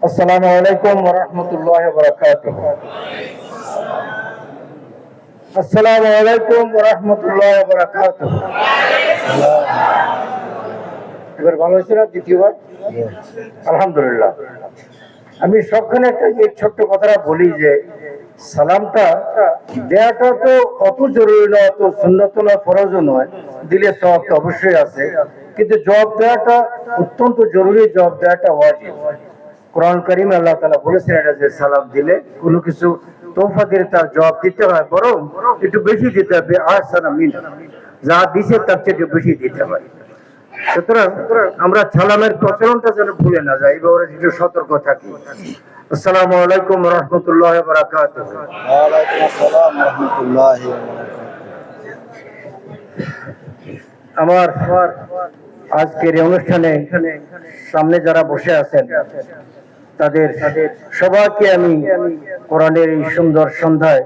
আসসালামু আলাইকুম ওয়া রাহমাতুল্লাহি ওয়া বারাকাতুহু। আসসালামু আলাইকুম ওয়া রাহমাতুল্লাহি ওয়া বারাকাতুহু। এবার ভালো হয়েছে না দ্বিতীয়বার? আলহামদুলিল্লাহ। আমি সবখানে একটা যে ছোট্ট কথাটা বলি যে সালামটা দেওয়াটা তো অত জরুরি নয়, অত সুন্নত নয়, ফরজও নয়, দিলে সওয়াব তো অবশ্যই আছে, কিন্তু জবাব দেওয়াটা অত্যন্ত জরুরি, জবাব দেওয়াটা ওয়াজিব। কোরআন কারীমে আল্লাহ তাআলা বলেছেন এটা যে সালাম দিলে কোনো কিছু তোহফা দিলে তার জবাব দিতে হয়, বরং একটু বেশি দিতে হবে, আহসানা মিন, যা দিছে তার চেয়ে একটু বেশি দিতে হয়। সুতরাং আমরা সালামের প্রচলনটা যেন ভুলে না যাই, এবার একটু সতর্ক থাকি। আসসালামু আলাইকুম ওয়া রাহমাতুল্লাহি ওয়া বারাকাতুহু। ওয়া আলাইকুম আসসালাম ওয়া রাহমাতুল্লাহি ওয়া বারাকাতুহু। আমার আজকের এই অনুষ্ঠানে সামনে যারা বসে আছেন তাদের সবাইকে আমি কোরআনের এই সুন্দর সন্ধ্যায়,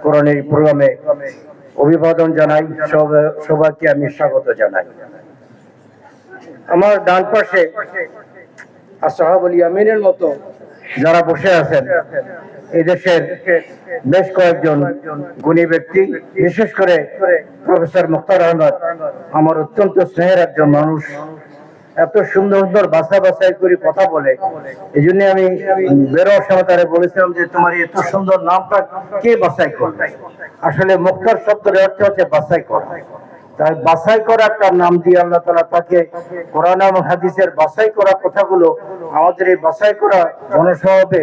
কোরআনের এই প্রোগ্রামে অভিবাদন জানাই, সবাইকে আমি স্বাগত জানাই। আমার ডান পাশে আসহাবুল ইয়ামিনের মতো যারা বসে আছেন, এই দেশের বেশ কয়েকজন গুণী ব্যক্তি, বিশেষ করে প্রফেসর মুখতার আহমদ আমার অত্যন্ত স্নেহের একজন মানুষ, এত সুন্দর সুন্দর বাছাই করে কথা বলে। এই জন্য আমি বেরোর সময় তারা বলেছিলাম যে তোমার এত সুন্দর নামটা কে বাছাই করবে। আসলে মুখতার শব্দের অর্থ হচ্ছে বাছাই করা, তাই বাছাই করা একটা নাম দিয়ে আল্লাহ তাআলা তাকে কোরআন এবং হাদিসের বাছাই করা কথাগুলো আমাদের এই বাছাই করা জনসভাবে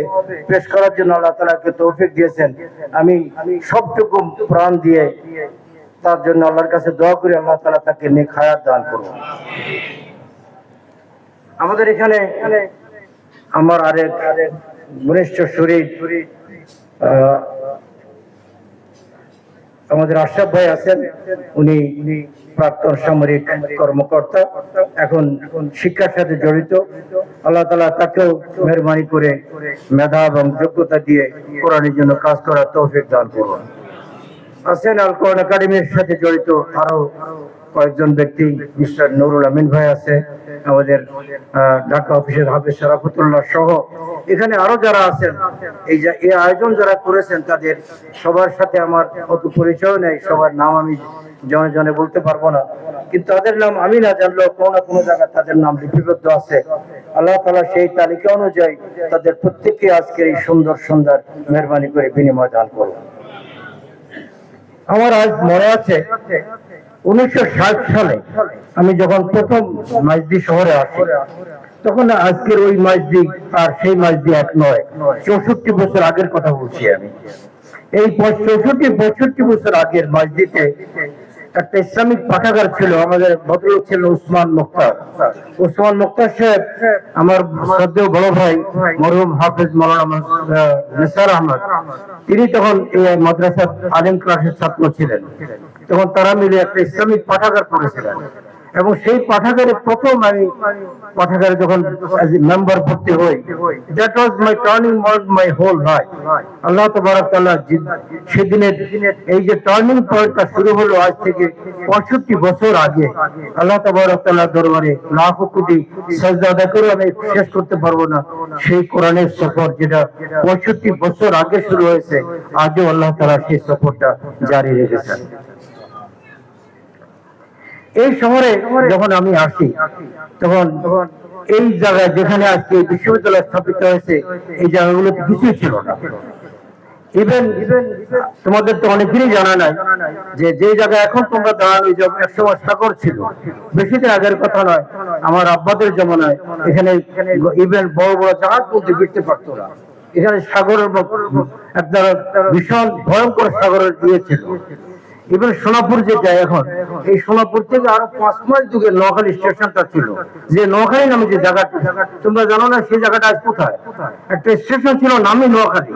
পেশ করার জন্য আল্লাহ তাআলাকে তৌফিক দিয়েছেন। আমি সবটুকু প্রাণ দিয়ে তার জন্য আল্লাহর কাছে দোয়া করি, আল্লাহ তাআলা তাকে নেক হায়াত দান করুন। আমাদের এখানে আমার আরেক ঘনিষ্ঠ শরীর আমাদের আশরাফ ভাই আছেন, উনি প্রাক্তন সামরিক কর্মকর্তা, এখন শিক্ষার সাথে জড়িত। আল্লাহ তাআলা তাকেও মেহরবানি করে মেধা এবং যোগ্যতা দিয়ে কোরআনের জন্য কাজ করার তৌফিক দান করুন। আছেন আল কোরআন একাডেমির সাথে জড়িত আরো কয়েকজন ব্যক্তি, মিস্টার নুরুল আমিন ভাই আছে, আমাদের ঢাকা অফিসের হাফেজ শরাফতুল্লাহ সহ এখানে আরো যারা আছেন, এই যে এই আয়োজন যারা করেছেন তাদের সবার সাথে আমার অত পরিচয় নেই, সবার নাম আমি জনে জনে বলতে পারবো না, কিন্তু তাদের নাম আমি না জানলেও কোনো না কোনো জায়গায় তাদের নাম লিপিবদ্ধ আছে। আল্লাহ তাআলা সেই তালিকা অনুযায়ী তাদের প্রত্যেককে আজকের এই সুন্দর সুন্দর মেহরবানি করে বিনিময় দান করুন। আমার আজ মনে আছে 1960 সালে আমি যখন প্রথম মাইজদি শহরে আসি, তখন আজকের ওই মাইজদি আর সেই মাইজদি এক নয়, 64 বছর আগের কথা বলছি আমি। এই 64 বছর আগের মাইজদিতে একটা ইসলামিক পাঠাগার ছিল, আমাদের ভদ্রলোক ছিল উসমান মুখতার। উসমান মুখতার সাহেব আমার শ্রদ্ধেয় বড় ভাই মরহুম হাফেজ মাওলানা নিসার আহমদ, তিনি তখন এই মাদ্রাসার আলিম ক্লাসের ছাত্র ছিলেন। তখন তারা মিলে একটা ইসলামিক পাঠাগার করেছিলেন, এবং সেই পাঠাগারে প্রথম আমি পাঠাগারে যখন মেম্বার ভর্তি হই, that was my turning point my whole life. আল্লাহ তাবারক তাআলা সেদিনের এই যে টার্নিং পয়েন্টটা শুরু হলো আজ থেকে 65 বছর আগে, আল্লাহ তাবারক তাআলার দরবারে লাখ কোটি সাজদা আদায় করে আমি শেষ করতে পারবো না সেই কোরআনের সফর, যেটা 65 বছর আগে শুরু হয়েছে, আজও আল্লাহ তাআলা সেই সফরটা জারি রেখেছেন। এই শহরে যখন আমি আসি, তখন এই জায়গায় যেখানে আজকে বিশ্ববিদ্যালয় স্থাপিত হয়েছে, এই জায়গাগুলোতে কিছুই ছিল না। ইভেন তোমাদের তো অনেকেরই জানা নাই যে যে জায়গায় এখন তোমরা দাঁড়ানো, একসময় সাগর ছিল, বেশি দিন আগের কথা নয়, আমার আব্বাদের জমানায় এখানে ইভেন বড় বড় জাহাজ পর্যন্ত ফিরতে পারতো না। এখানে সাগরের একটা ভীষণ ভয়ঙ্কর সাগরের দিয়েছিল। এবার সোনাপুর যেটা এখন, এই সোনাপুর থেকে আরো 5 মাইল দূরে নোয়াখালী স্টেশনটা ছিল, যে নোয়াখালী নামে যে জায়গাটা তোমরা জানো না, সেই জায়গাটা আজ কোথায়? একটা স্টেশন ছিল নামে নোয়াখালী,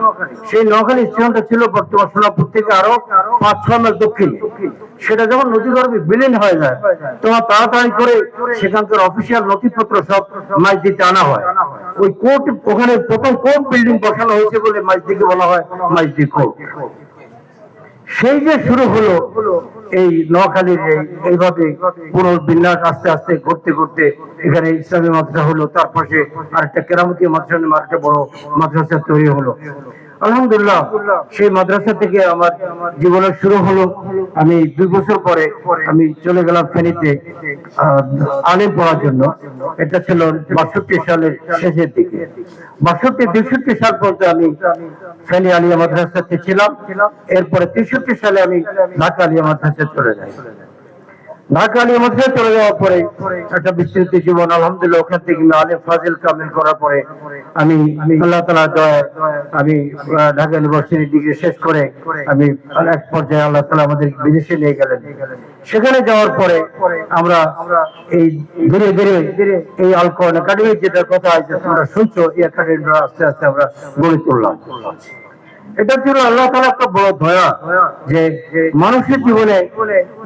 সেই নোয়াখালী স্টেশনটা ছিল বর্তমান সোনাপুর থেকে আরো 5-6 মাইল দক্ষিণে। সেটা যখন নদীগর্ভে বিলীন হয়ে যায়, তোমার তাড়াতাড়ি করে সেখানকার অফিসিয়াল নথিপত্র সব মাইজদিতে আনা হয়। ওই কোর্ট, ওখানে প্রথম কোর্ট বিল্ডিং বসানো হয়েছে বলে মাইজদিকে বলা হয় মাইজদি কোর্ট। সেই যে শুরু হলো এই নোয়াখালীর এইভাবে পুনর্বিন্যাস আস্তে আস্তে করতে করতে এখানে ইসলামী মাদ্রাসা হলো, তার পাশে আরেকটা কেরামতি মাদ্রাসা নামে আরেকটা বড় মাদ্রাসা তৈরি হলো। আলহামদুলিল্লাহ, সেই মাদ্রাসা থেকে আমার জীবনের শুরু হলো। আমি 2 বছর পরে আমি চলে গেলাম ফেনীতে আলিম পড়ার জন্য। এটা ছিল 62 সালের শেষের দিকে। 62-63 সাল পর্যন্ত আমি ফেনী আলিয়া মাদ্রাসাতে ছিলাম। এরপরে 63 সালে আমি ঢাকা আলিয়া মাদ্রাসায় চলে যাই। ঢাকা আলিয়া মাদ্রাসায় চলে যাওয়ার পরে একটা বিস্তৃত জীবন, আলহামদুলিল্লাহ। ওখান থেকে আমি আলিম ফাজিল কামিল করার পরে আমি আল্লাহ তাআলা দয়ায় আমি ঢাকা ইউনিভার্সিটি ডিগ্রি শেষ করে আমি এক পর্যায়ে আল্লাহ তাআলা আমাদের বিদেশে নিয়ে গেলেন। সেখানে যাওয়ার পরে আমরা এই ধীরে ধীরে এই আল কোরআন একাডেমি, যেটার কথা আছে তোমরা শুনছো, এই একাডেমিটা আস্তে আস্তে আমরা গড়ে তুললাম। এটা ছিল আল্লাহ তাআলা একটা বড় দয়া, যে মানুষের জীবনে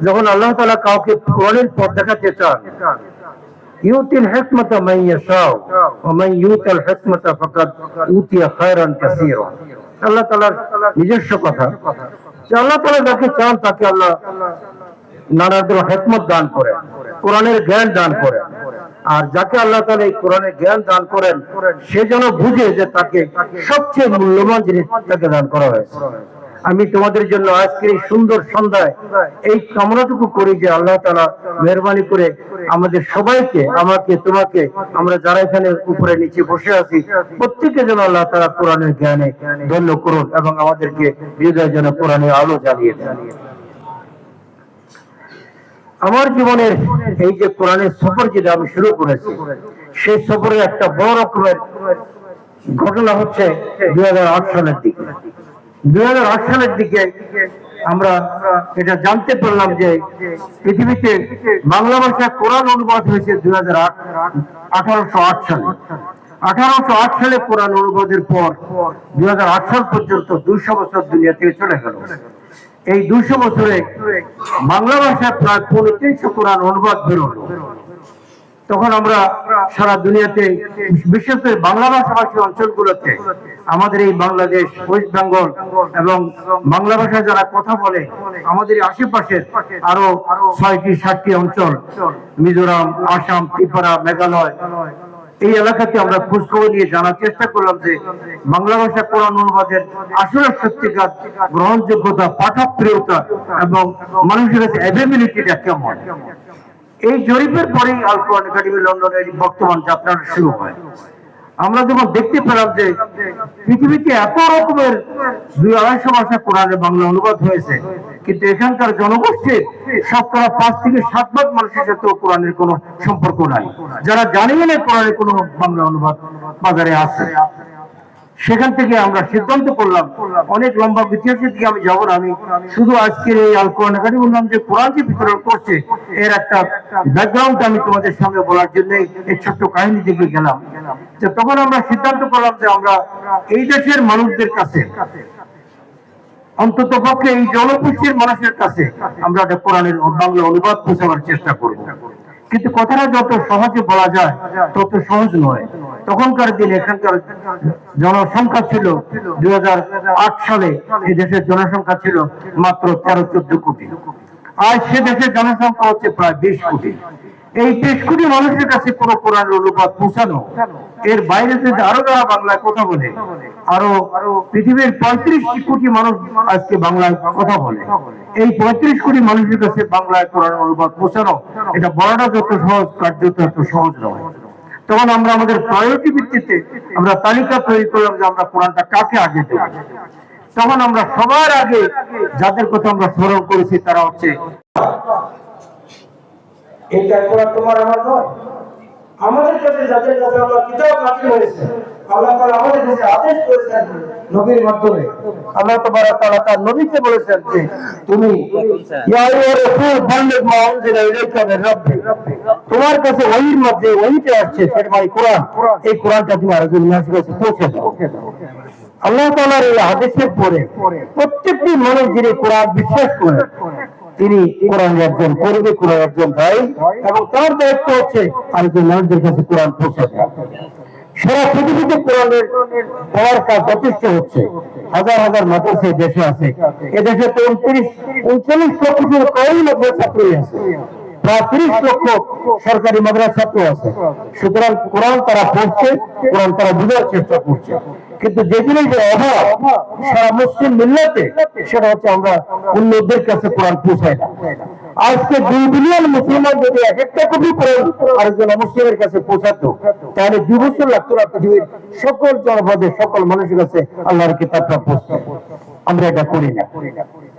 যখন আল্লাহ তাআলা কাউকে কোরআনের পথ দেখাতে চান, ইউতিল হিকমাতা মান ইয়াশাউ ওয়া মান ইউতাল হিকমাতা ফাকাদ উতিয়া খায়রান কাসীরা। আল্লাহ তাআলার নিজস্ব কথা যে আল্লাহ তাআলা যাকে চান তাকে আল্লাহ নানা ধরনের হিকমত দান করেন, কোরআনের জ্ঞান দান করেন। আর যাকে আল্লাহ তাআলা এই কোরআনের জ্ঞান দান করেন, সে যেন বুঝে যে তাকে সবচেয়ে মূল্যবান জিনিস তাকে দান করা হয়েছে। আমি তোমাদের জন্য আজকের এই সুন্দর সন্ধ্যায় এই কামনাটুকু করি যে আল্লাহ তাআলা মেহেরবানি করে আমাদের সবাইকে, আমাকে, তোমাকে, আমরা যারা এখানে উপরে নিচে বসে আছি, প্রত্যেককে যেন আল্লাহ তাআলা কোরআনের জ্ঞানে ধন্য করুন এবং আমাদেরকে হৃদয়ে যেন কোরআনের আলো জ্বালিয়ে দেন। আমার জীবনের এই যে কোরআনের সফর যেটা আমি শুরু করেছি, সেই সফরে একটা বড় রকমের ঘটনা হচ্ছে 2008 সালের দিকে। 2008 সালের দিকে আমরা এটা জানতে পারলাম যে পৃথিবীতে বাংলা ভাষায় কোরআন অনুবাদ হয়েছে 1808 সালে। 1808 সালে কোরআন অনুবাদের পর 2008 সাল পর্যন্ত 200 বছর দুনিয়া থেকে চলে গেল। এই 200 বছরে বাংলা ভাষায় প্রায় 3500 কোরআন অনুবাদ বেরোলো। তখন আমরা সারা দুনিয়াতে, বিশেষ করে বাংলা ভাষাভাষী অঞ্চলগুলোতে, আমাদের এই বাংলাদেশ, ওয়েস্ট বেঙ্গল এবং বাংলা ভাষায় যারা কথা বলে আমাদের আশেপাশের আরো 6টি-7টি অঞ্চল, মিজোরাম, আসাম, ত্রিপুরা, মেঘালয়, এই এলাকাতে আমরা খোঁজখবর নিয়ে জানার চেষ্টা করলাম যে বাংলা ভাষা কোরআন অনুবাদের আসলে সত্যিকার গ্রহণযোগ্যতা, পাঠক প্রিয়তা এবং মানুষের কাছে অ্যাভেবিলিটিটা কেমন। এই জরিপের পরেই আল কোরআন একাডেমি লন্ডনের বর্তমান যাত্রাটা শুরু হয়। আমরা যখন দেখতে পেলাম যে পৃথিবীতে এত রকমের 200-250 ভাষা কোরআনের বাংলা অনুবাদ হয়েছে, কিন্তু এখানকার জনগোষ্ঠীর শতকরা 5 থেকে 7 ভাগ মানুষের সাথে কোরআনের কোনো সম্পর্ক নাই, যারা জানেই না কোরআনের কোনো বাংলা অনুবাদ বাজারে আছে। সেখান থেকে আমরা সিদ্ধান্ত করলাম, অনেক লম্বা ইতিহাসের দিকে আমি যাব না, আমি শুধু আজকের এই আল কোরআন একাডেমি বললাম যে কোরআন যে বিতরণ করছে এর একটা ব্যাকগ্রাউন্ড আমি তোমাদের সামনে বলার জন্য এই ছোট্ট কাহিনী দিকে গেলাম। যে তখন আমরা সিদ্ধান্ত করলাম যে আমরা এই দেশের মানুষদের কাছে, অন্তত পক্ষে এই জনগোষ্ঠীর মানুষের কাছে আমরা একটা কোরআনের বাংলা অনুবাদ পৌঁছাবার চেষ্টা করব। কিন্তু কথাটা যত সহজে বলা যায় তত সহজ নয়। তখনকার দিনে এখানকার জনসংখ্যা ছিল 2008 সালে এই দেশের জনসংখ্যা ছিল মাত্র 13-14 কোটি। আজ সে দেশের জনসংখ্যা হচ্ছে প্রায় 20 কোটি। এই 20 কোটি মানুষের কাছে কোন কোরআন অনুবাদ পৌঁছানো, এর বাইরে যদি আরো যারা বাংলায় কথা বলে, আরো পৃথিবীর 35 কোটি মানুষ আজকে বাংলায় কথা বলে, এই 35 কোটি মানুষের কাছে বাংলায় কোরআন অনুবাদ পৌঁছানো, এটা বড়টা যত সহজ, কার্যত তত সহজ নয়। তখন আমরা আমাদের প্রায়োরিটি ভিত্তিতে আমরা তালিকা তৈরি করলাম যে আমরা কোরআনটা কাকে আগে দেব। তখন আমরা সবার আগে যাদের কথা আমরা স্মরণ করেছি তারা হচ্ছে, এটা কোরআন তোমার আমার নয়, আমাদের কাছে যাদের কাছে আমরা কিতাব নাযিল হয়েছে, আল্লাহ তাআলা আমাদের কাছে আদেশ করেছেন নবীর মাধ্যমে। আল্লাহ তাআলা তার নবীকে বলেছেন যে তুমি ইয়া আইয়ুহার রাসূল বাল্লিগ মা উনজিলা ইলাইকা মির রাব্বিক, তোমার কাছে ওহীর মধ্যে ওহীতে আসছে সেটা মানে কোরআন, এই কোরআনটা তুমি আরেকজন মানুষের কাছে পৌঁছে দাও। আল্লাহ তাআলার এই আদেশের পরে প্রত্যেকটি মানুষ যিনি কোরআন বিশ্বাস করে তিনি কোরআনের একজন কর্মী, কোরআন একজন ভাই, এবং তার দায়িত্ব হচ্ছে আরেকজন মানুষদের কাছে কোরআন পৌঁছে দেওয়া। সারা পৃথিবীতে কোরআনের পড়ার কাজ যথেষ্ট হচ্ছে। হাজার হাজার মাদ্রাসা দেশে আছে। এদেশে তো 39 লক্ষ কয়েক লক্ষ ছাত্রই আছে, প্রায় 30 লক্ষ সরকারি মাদ্রাসা ছাত্র আছে। সুতরাং কোরআন তারা পড়ছে, কোরআন তারা বোঝার চেষ্টা করছে। কিন্তু যে জিনিসের অভাব সারা মুসলিম মিল্লাতে, সেটা হচ্ছে আমরা অন্যদের কাছে কোরআন পৌঁছাই না। আজকে 2 বিলিয়ন মুসলমান যদি এক একটা কপি কোরআন আরেকজন মুসলিমের কাছে পৌঁছাতো, তাহলে 2 বছর লাগতো না পৃথিবীর সকল জনপদের সকল মানুষের কাছে আল্লাহর কিতাবটা পৌঁছতে। আমরা এটা করি না,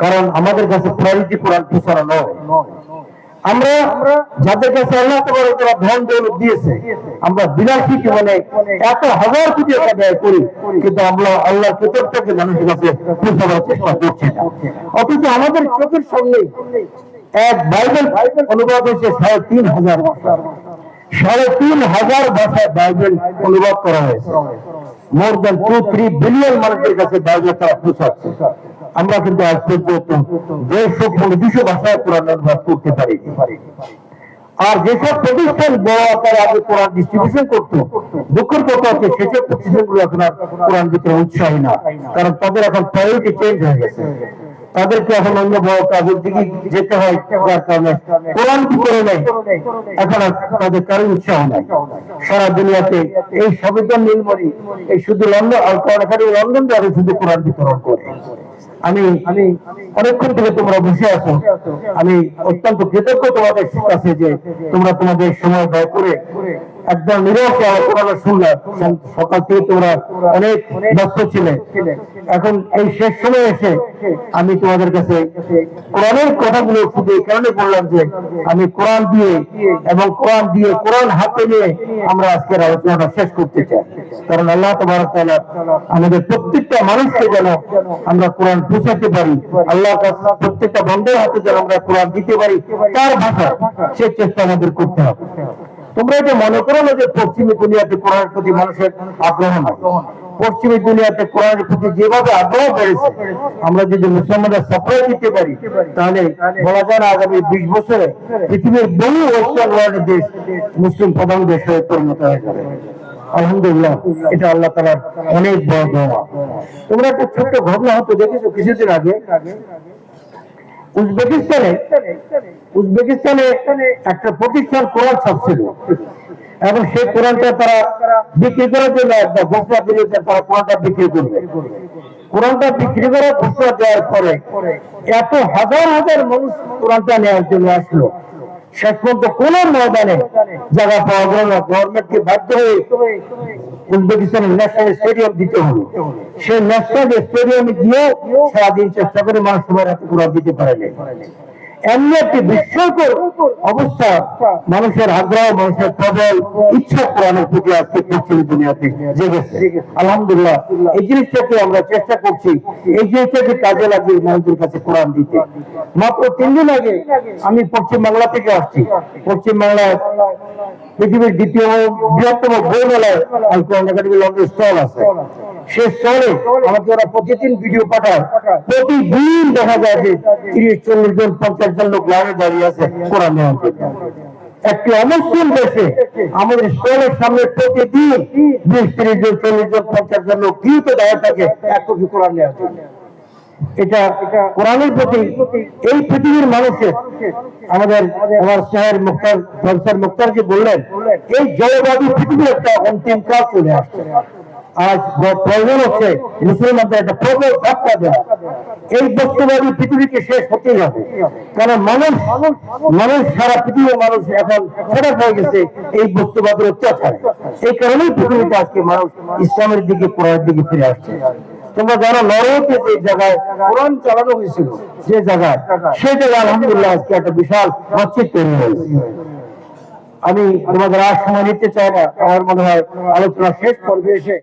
কারণ আমাদের কাছে প্রায়োরিটি কোরআন পৌঁছানো নয়। আমরা যাদের কাছে আল্লাহ তাআলা ধন দৌলত দিয়েছে, আমরা বিলাসী জীবনে এত হাজার কোটি টাকা ব্যয় করি, কিন্তু আমরা আল্লাহর কিতাবটাকে মানুষের কাছে পৌঁছানোর চেষ্টা করছি না। অথচ আমাদের চোখের সামনে এক বাইবেল অনুবাদ হয়েছে 3,500 ভাষা। 3,500 ভাষায় বাইবেল অনুবাদ করা হয়েছে। মোর দেন 2-3 বিলিয়ন মানুষের কাছে বাইবেল তারা পৌঁছাচ্ছে। আমরা কিন্তু আজ পর্যন্ত 150-200 ভাষায় কোরআন অনুবাদ করতে পারিনি। আর যেসব প্রতিষ্ঠান বড় আকারে আগে কোরআন ডিস্ট্রিবিউশন করতো, দুঃখের কথা হচ্ছে সেসব প্রতিষ্ঠানগুলো এখন আর কোরআন দিতে উৎসাহী না, কারণ তাদের এখন প্রায়োরিটি চেঞ্জ হয়ে গেছে। তাদেরকে এখন অন্য বড় কাজের দিকে যেতে হয়, যার কারণে কোরআন কি করে নেয়, এখন আর তাদের কারো উৎসাহ নাই। সারা দুনিয়াতে এই সবেতন নীলমণি এই শুধু লন্ডন আর লন্ডন দ্বারা শুধু কোরআন বিতরণ করে। আমি অনেকক্ষণ থেকে তোমরা বসে আছো, আমি অত্যন্ত কৃতজ্ঞ তোমাদের কাছে যে তোমরা তোমাদের সময় ব্যয় করে একদম নিরসে আলোচনা শুনলাম। সকাল থেকে তোমরা অনেক ব্যস্ত ছিলে, এখন এই শেষ সময় এসে আমি তোমাদের কাছে কোরআনের কথাগুলো শুধু এই কারণে বললাম যে আমি কোরআন দিয়ে এবং কোরআন হাতে নিয়ে আমরা আজকের আলোচনাটা শেষ করতে চাই। কারণ আল্লাহ তাবারক তাআলা আমাদের প্রত্যেকটা মানুষকে যেন আমরা কোরআন পৌঁছাতে পারি, আল্লাহ প্রত্যেকটা বন্ধের হাতে যেন আমরা কোরআন দিতে পারি তার ভাষা, সে চেষ্টা আমাদের করতে হবে। তোমরা এটা মনে করো না যে পশ্চিমী দুনিয়াতে কোরআনের প্রতি মানুষের আগ্রহ নয়। পশ্চিমী দুনিয়াতে কোরআনের প্রতি যেভাবে আগ্রহ বেড়েছে, আমরা যদি মুসলমানরা সাপ্লাই দিতে পারি, তাহলে বলা যায় না আগামী 20 বছরে পৃথিবীর বহু ওয়েস্টার্ন ওয়ার্ল্ডের দেশ মুসলিম প্রধান দেশ হয়ে পরিণত হয়ে যাবে। আলহামদুলিল্লাহ, এটা আল্লাহ তাআলার অনেক বড় দোয়া। তোমরা একটা ছোট্ট ঘটনা হয়তো দেখেছো কিছুদিন আগে, উজবেকিস্তানে একটা প্রতিষ্ঠান কোরআন ছাপছিল এবং সেই কোরআনটা তারা বিক্রি করার জন্য একটা ঘোষণা দিয়েছে, তারা কোরআনটা বিক্রি করবে। কোরআনটা বিক্রি করার ঘোষণা দেওয়ার পরে এত হাজার হাজার মানুষ কোরআনটা নেওয়ার জন্য আসলো। শেষ পর্যন্ত কোন ময়দানে জায়গা পাওয়া গেল না, গভর্নমেন্টকে বাধ্য হয়ে উজবেকিস্তানের ন্যাশনাল স্টেডিয়াম দিতে হবে। সেই ন্যাশনাল স্টেডিয়ামে গিয়েও সারাদিন চেষ্টা করে মানুষ সবার হাতে কোরআন দিতে পারেনি। এমনি একটি বিস্ময়কর অবস্থা, মানুষের আগ্রহ, মানুষের প্রবল ইচ্ছা কোরআনের প্রতি আজকে পশ্চিম দুনিয়াতে জেগেছে। আলহামদুলিল্লাহ, এই জিনিসটাকে আমরা চেষ্টা করছি, এই জিনিসটাকে কাজে লাগিয়ে মানুষের কাছে কোরআন দিতে। মাত্র 3 দিন আগে আমি পশ্চিম বাংলা থেকে আসছি। পশ্চিম বাংলায় পৃথিবীর দ্বিতীয় বৃহত্তম বই মেলায় আল কোরআন একাডেমি লন্ডন স্টল আছে। সে স্টলে আমাকে ওরা প্রতিদিন ভিডিও পাঠায়, প্রতিদিন দেখা যায় যে 30-40 জন 50 জন লোক লাইনে দাঁড়িয়ে আছে কোরআন নেওয়ার জন্য। একটি অমুসলিম দেশে আমাদের স্টলের সামনে প্রতিদিন 20-30 জন 40 জন 50 জন লোক কি তো দাঁড়িয়ে থাকে এক কপি কোরআন নেওয়ার জন্য। এটা কোরআনের প্রতি এই পৃথিবীর মানুষের আমার স্যার মুক্তার প্রফেসর মুক্তারজি বললেন, এই জলবায়ু পৃথিবীর একটা অন্তিম কাল চলে আসছে। আজ প্রয়োজন হচ্ছে মুসলমানদের একটা প্রবল ধাক্কা দেওয়া। এই বস্তুবাদী পৃথিবীকে শেষ হতেই হবে, কারণ মানুষ সারা পৃথিবীর মানুষ এখন ফেরাক হয়ে গেছে এই বস্তুবাদের অত্যাচারে। এই কারণেই পৃথিবীতে আজকে মানুষ ইসলামের দিকে, কোরআনের দিকে ফিরে আসছে। তোমরা যারা নরওয়েতে যে জায়গায় কোরআন চালানো হয়েছিল, যে জায়গায়, সেই জায়গায় আলহামদুলিল্লাহ আজকে একটা বিশাল মসজিদ তৈরি হয়েছে। আমি তোমাদের আর সময় নিতে চাই না, আমার মনে হয় আলোচনা শেষ করবে এসে